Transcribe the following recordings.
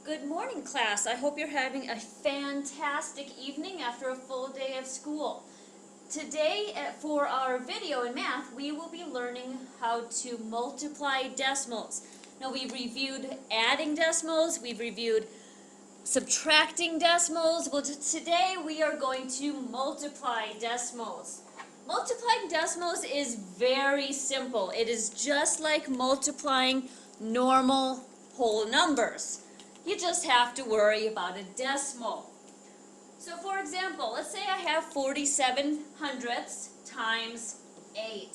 Good morning, class. I hope you're having a fantastic evening after a full day of school. Today, for our video in math, we will be learning how to multiply decimals. Now, we've reviewed adding decimals, we've reviewed subtracting decimals. Well, today we are going to multiply decimals. Multiplying decimals is very simple. It is just like multiplying normal whole numbers. You just have to worry about a decimal. So for example, let's say I have 47 hundredths times 8.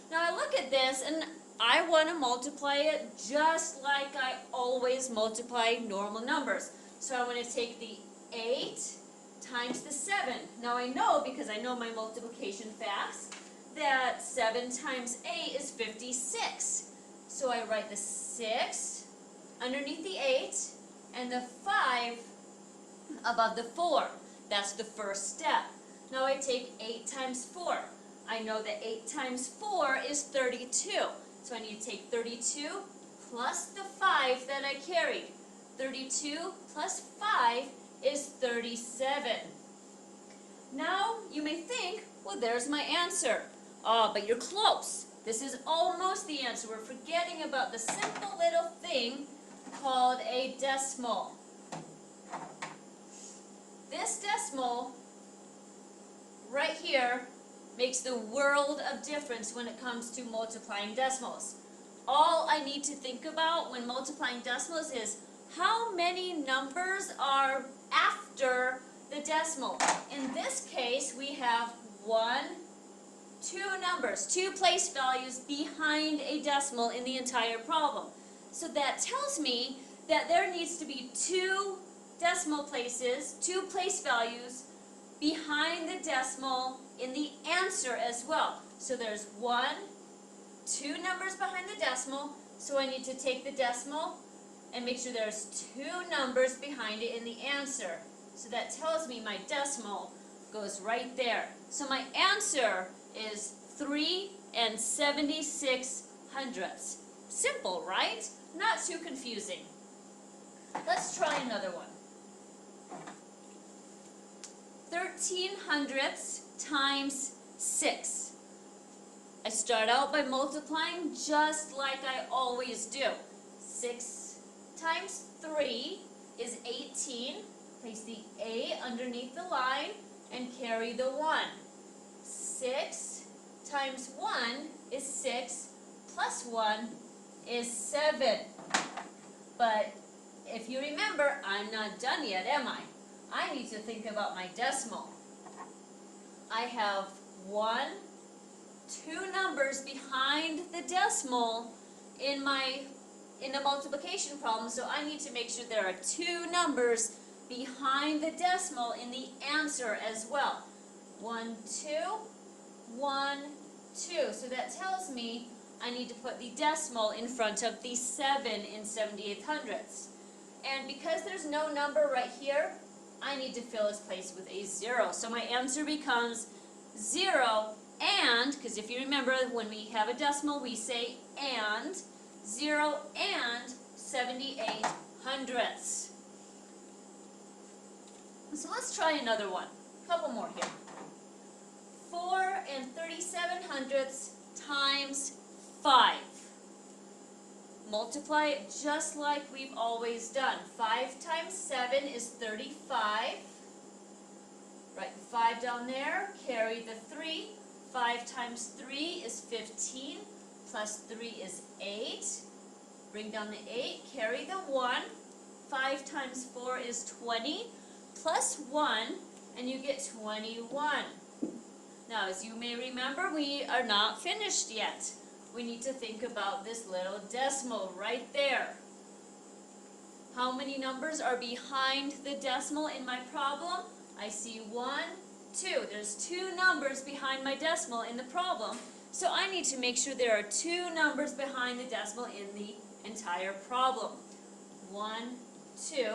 Now I look at this and I want to multiply it just like I always multiply normal numbers. So I want to take the 8 times the 7. Now I know, because I know my multiplication facts, that 7 times 8 is 56. So I write the 6 underneath the 8 and the 5 above the 4. That's the first step. Now I take 8 times 4. I know that 8 times 4 is 32. So I need to take 32 plus the 5 that I carried. 32 plus 5 is 37. Now you may think, well, there's my answer. But you're close. This is almost the answer. We're forgetting about the simple little thing called a decimal. This decimal right here makes the world of difference when it comes to multiplying decimals. All I need to think about when multiplying decimals is how many numbers are after the decimal. In this case, we have two numbers, two place values behind a decimal in the entire problem. So that tells me that there needs to be two decimal places, two place values behind the decimal in the answer as well. So there's two numbers behind the decimal, so I need to take the decimal and make sure there's two numbers behind it in the answer. So that tells me my decimal goes right there. So my answer is 3 76 hundredths. Simple, right? Not too confusing. Let's try another one. 13 hundredths times 6. I start out by multiplying just like I always do. 6 times 3 is 18. Place the A underneath the line and carry the 1. 6 times 1 is 6, plus 1 is 7. But if you remember, I'm not done yet, am I? I need to think about my decimal. I have two numbers behind the decimal in the multiplication problem, so I need to make sure there are two numbers behind the decimal in the answer as well. 1, 2, 1, 2. So that tells me I need to put the decimal in front of the 7 in 78 hundredths. And because there's no number right here, I need to fill its place with a 0. So my answer becomes 0 and, because if you remember, when we have a decimal, we say and, 0 and 78 hundredths. So let's try another one. A couple more here. 4 37 hundredths times 5. Multiply it just like we've always done. 5 times 7 is 35. Write the 5 down there. Carry the 3. 5 times 3 is 15. Plus 3 is 8. Bring down the 8. Carry the 1. 5 times 4 is 20. Plus 1, and you get 21. Now, as you may remember, we are not finished yet. We need to think about this little decimal right there. How many numbers are behind the decimal in my problem? I see 1, 2. There's two numbers behind my decimal in the problem, so I need to make sure there are two numbers behind the decimal in the entire problem. 1, 2.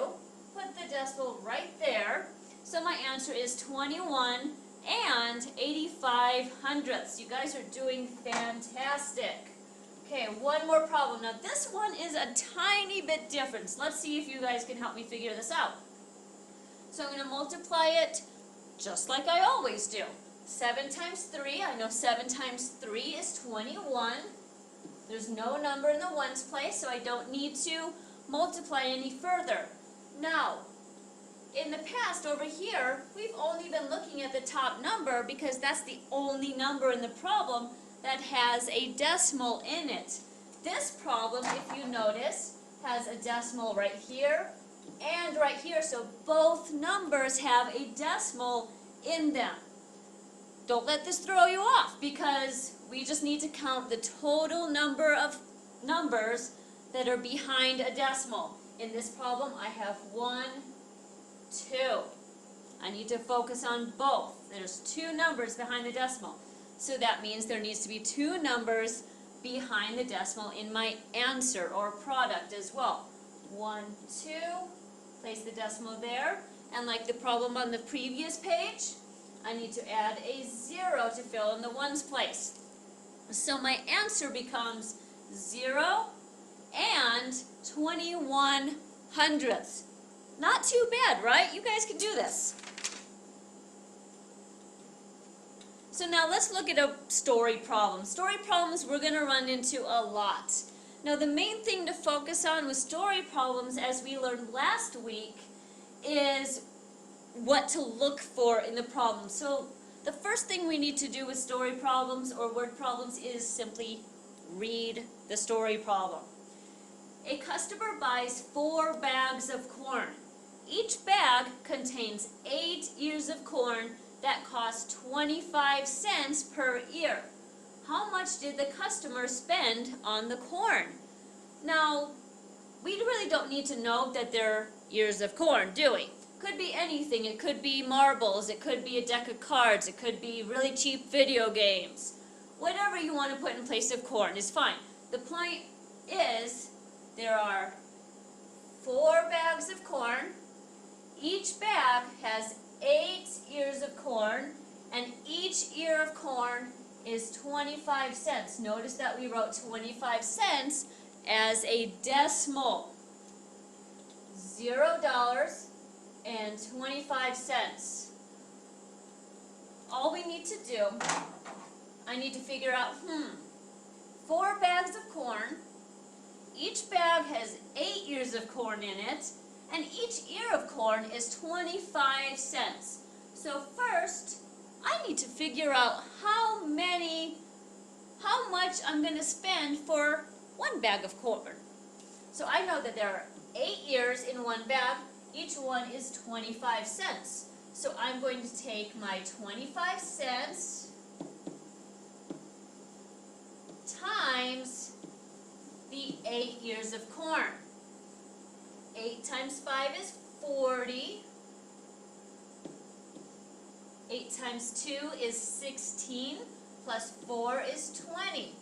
Put the decimal right there. So my answer is 21 and 85 hundredths. You guys are doing fantastic. Okay, one more problem. Now this one is a tiny bit different. Let's see if you guys can help me figure this out. So I'm going to multiply it just like I always do. 7 times 3, I know 7 times 3 is 21. There's no number in the ones place, so I don't need to multiply any further. Now, in the past over here, we've only been looking at the top number because that's the only number in the problem that has a decimal in it. This problem, if you notice, has a decimal right here and right here, so both numbers have a decimal in them. Don't let this throw you off because we just need to count the total number of numbers that are behind a decimal. In this problem, I have 1, 2. I need to focus on both. There's 2 numbers behind the decimal. So that means there needs to be 2 numbers behind the decimal in my answer or product as well. 1, 2, place the decimal there. And like the problem on the previous page, I need to add a 0 to fill in the ones place. So my answer becomes 0 and 21 hundredths. Not too bad, right? You guys can do this. So now let's look at a story problem. Story problems we're going to run into a lot. Now the main thing to focus on with story problems, as we learned last week, is what to look for in the problem. So the first thing we need to do with story problems or word problems is simply read the story problem. A customer buys 4 bags of corn. Each bag contains 8 ears of corn that cost 25 cents per ear. How much did the customer spend on the corn? Now, we really don't need to know that they're ears of corn, do we? Could be anything. It could be marbles, it could be a deck of cards, it could be really cheap video games. Whatever you want to put in place of corn is fine. The point is, there are 4 bags of corn. Each bag has 8 ears of corn, and each ear of corn is 25 cents. Notice that we wrote 25 cents as a decimal. $0 and 25 cents. All we need to do, I need to figure out, 4 bags of corn. Each bag has 8 ears of corn in it, and each ear of corn is 25 cents. So first, I need to figure out how much I'm going to spend for 1 bag of corn. So I know that there are 8 ears in 1 bag. Each one is 25 cents. So I'm going to take my 25 cents times the 8 ears of corn. 8 times 5 is 40. 8 times 2 is 16, plus 4 is 20.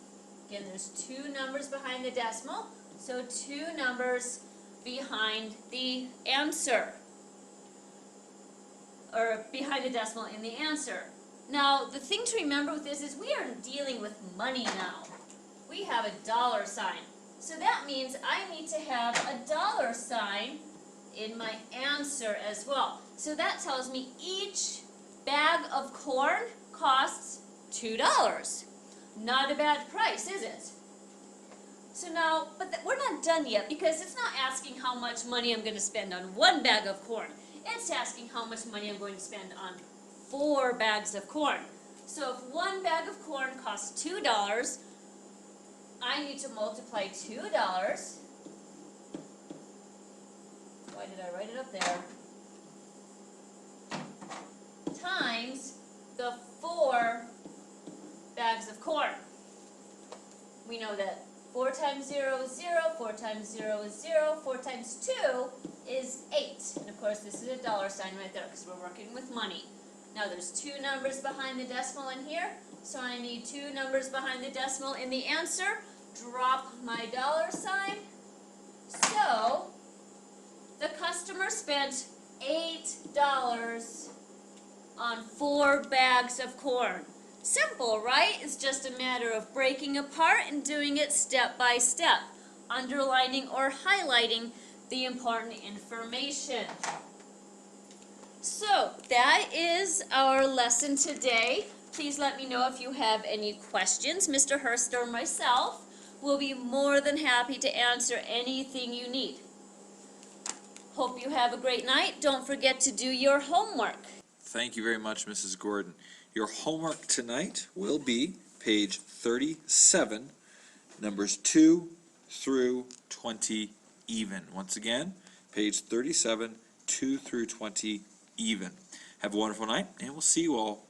Again, there's 2 numbers behind the decimal, so 2 numbers behind the answer, or behind the decimal in the answer. Now, the thing to remember with this is we are dealing with money now. We have a dollar sign. So that means I need to have a dollar sign in my answer as well. So that tells me each bag of corn costs $2. Not a bad price, is it? So now, but we're not done yet because it's not asking how much money I'm going to spend on 1 bag of corn. It's asking how much money I'm going to spend on 4 bags of corn. So if 1 bag of corn costs $2, I need to multiply $2. Why did I write it up there? Times the 4 bags of corn. We know that 4 times 0 is 0, 4 times 0 is 0, 4 times 2 is 8. And of course this is a dollar sign right there because we're working with money. Now there's 2 numbers behind the decimal in here, so I need 2 numbers behind the decimal in the answer. Drop my dollar sign. So the customer spent $8 on 4 bags of corn. Simple, right? It's just a matter of breaking apart and doing it step by step, underlining or highlighting the important information. So, that is our lesson today. Please let me know if you have any questions. Mr. Hurst or myself will be more than happy to answer anything you need. Hope you have a great night. Don't forget to do your homework. Thank you very much, Mrs. Gordon. Your homework tonight will be page 37, numbers 2 through 20 even. Once again, page 37, 2 through 20 even. Have a wonderful night, and we'll see you all